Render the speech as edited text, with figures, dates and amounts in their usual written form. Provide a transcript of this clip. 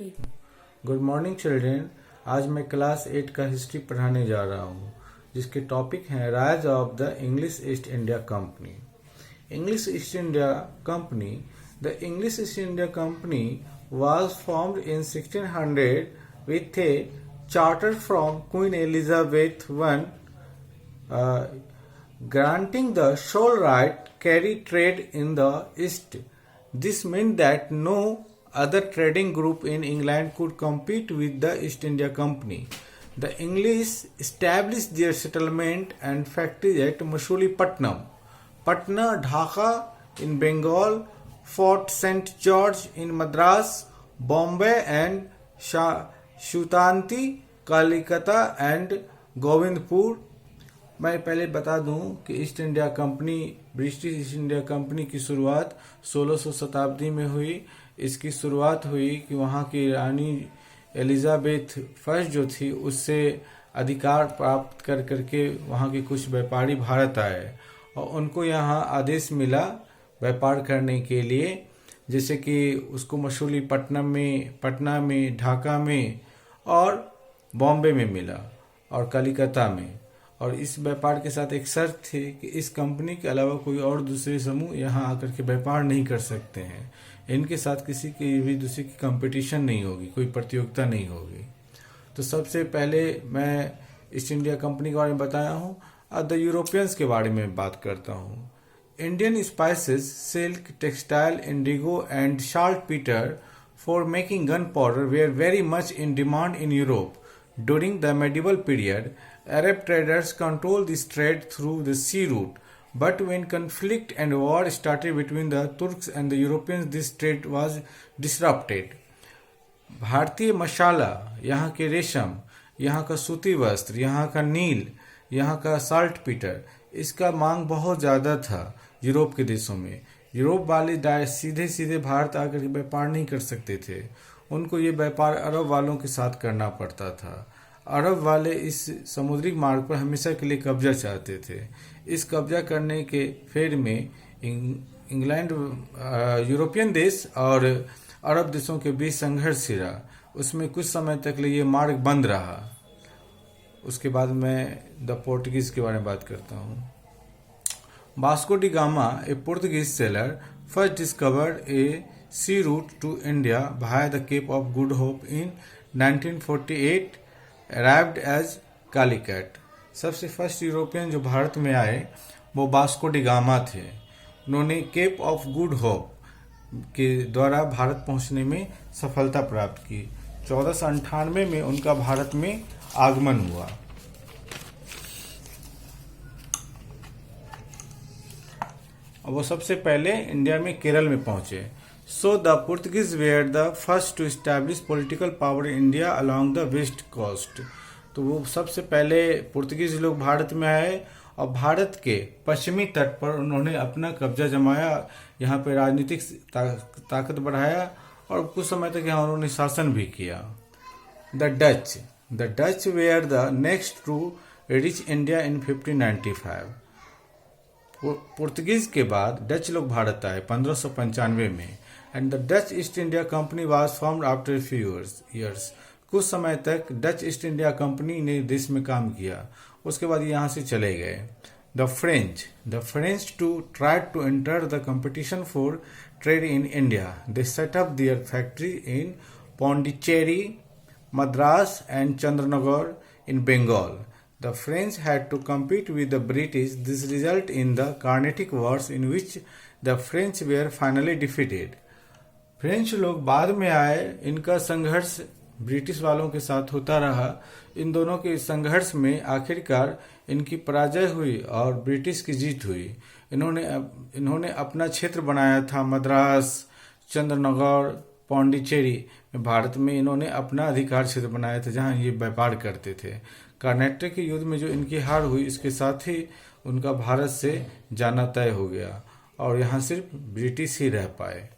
Good morning children. आज मैं class 8 का हिस्ट्री पढ़ाने जा रहा हूँ, जिसके टॉपिक हैं rise of the English east India company. English east India company. The English east India company was formed in 1600 with a charter from Queen Elizabeth I, granting the sole right carry trade in the East. This meant that no other trading group in England could compete with the East India Company. The English established their settlement and factories at Masulipatam, Patna, Dhaka in Bengal, Fort St. George in Madras, Bombay and Shutanti, Kalikata and Govindpur. मैं पहले बता दूं कि east India company, British east India company की शुरुआत 1600 शताब्दी में हुई। इसकी शुरुआत हुई कि वहाँ की रानी एलिजाबेथ फर्स्ट जो थी, उससे अधिकार प्राप्त कर करके वहाँ के कुछ व्यापारी भारत आए और उनको यहाँ आदेश मिला व्यापार करने के लिए, जैसे कि उसको मसूलीपट्टनम में, पटना में, ढाका में और बॉम्बे में मिला और कलिकता में। और इस व्यापार के साथ एक शर्त थी कि इस कंपनी के अलावा कोई और दूसरे समूह यहाँ आकर के व्यापार नहीं कर सकते हैं। इनके साथ किसी की भी दूसरे की कंपटीशन नहीं होगी, कोई प्रतियोगिता नहीं होगी। तो सबसे पहले मैं ईस्ट इंडिया कंपनी के बारे में बताया हूँ। अब द यूरोपियंस के बारे में बात करता हूँ। Indian spices, silk, textile, indigo and saltpetre for making gunpowder were very much in demand in Europe during the medieval period. Arab traders controlled this trade through the sea route, but when conflict and war started between the Turks and the Europeans, this trade was disrupted. भारतीय मसाला, यहाँ के रेशम, यहाँ का सूती वस्त्र, यहाँ का नील, यहाँ का साल्ट पीटर, इसका मांग बहुत ज़्यादा था यूरोप के देशों में। यूरोप वाले सीधे सीधे भारत आकर के व्यापार नहीं कर सकते थे, उनको ये व्यापार अरब वालों के साथ करना पड़ता था। अरब वाले इस समुद्री मार्ग पर हमेशा के लिए कब्जा चाहते थे। इस कब्जा करने के फेर में इंग्लैंड, यूरोपियन देश और अरब देशों के बीच संघर्ष छिड़ा। उसमें कुछ समय तक लिए ये मार्ग बंद रहा। उसके बाद मैं द पोर्टुगीज के बारे में बात करता हूँ। Vasco D gamma, A Portuguese seller, first discovered A sea route to India via the Cape of Good Hope in 1948, arrived as Calicut. सबसे फर्स्ट यूरोपियन जो भारत में आए वो वास्को डी गामा थे। उन्होंने केप ऑफ गुड होप के द्वारा भारत पहुंचने में सफलता प्राप्त की। 1498 में उनका भारत में आगमन हुआ। और वो सबसे पहले इंडिया में केरल में पहुंचे। So the Portuguese were the first to establish political power in India along the west coast. तो वो सबसे पहले पुर्तगीज लोग भारत में आए और भारत के पश्चिमी तट पर उन्होंने अपना कब्जा जमाया, यहाँ पे राजनीतिक ताकत बढ़ाया और कुछ समय तक यहाँ उन्होंने शासन भी किया। The Dutch were the next to reach India in 1595. Portuguese के बाद डच लोग भारत आए 1595 में। And the Dutch east India company was formed after few years. कुछ समय तक डच ईस्ट इंडिया कंपनी ने देश में काम किया, उसके बाद यहाँ से चले गए। The French to try to enter the competition for trade in India. They set up their factory in Pondicherry, Madras and Chandernagore in Bengal. The French had to compete with the British. This resulted in the Carnatic Wars, in which the French were finally defeated. French लोग बाद में आए, इनका संघर्ष British वालों के साथ होता रहा। इन दोनों के संघर्ष में आखिरकार इनकी पराजय हुई और ब्रिटिश की जीत हुई। इन्होंने अपना क्षेत्र बनाया था मद्रास, चंद्रनगर, पौंडीचेरी में। भारत में इन्होंने अपना अधिकार क्षेत्र बनाया था जहां ये व्यापार करते थे। कर्नाटक के युद्ध में जो इनकी हार हुई, इसके साथ ही उनका भारत से जाना तय हो गया और यहाँ सिर्फ ब्रिटिश ही रह पाए।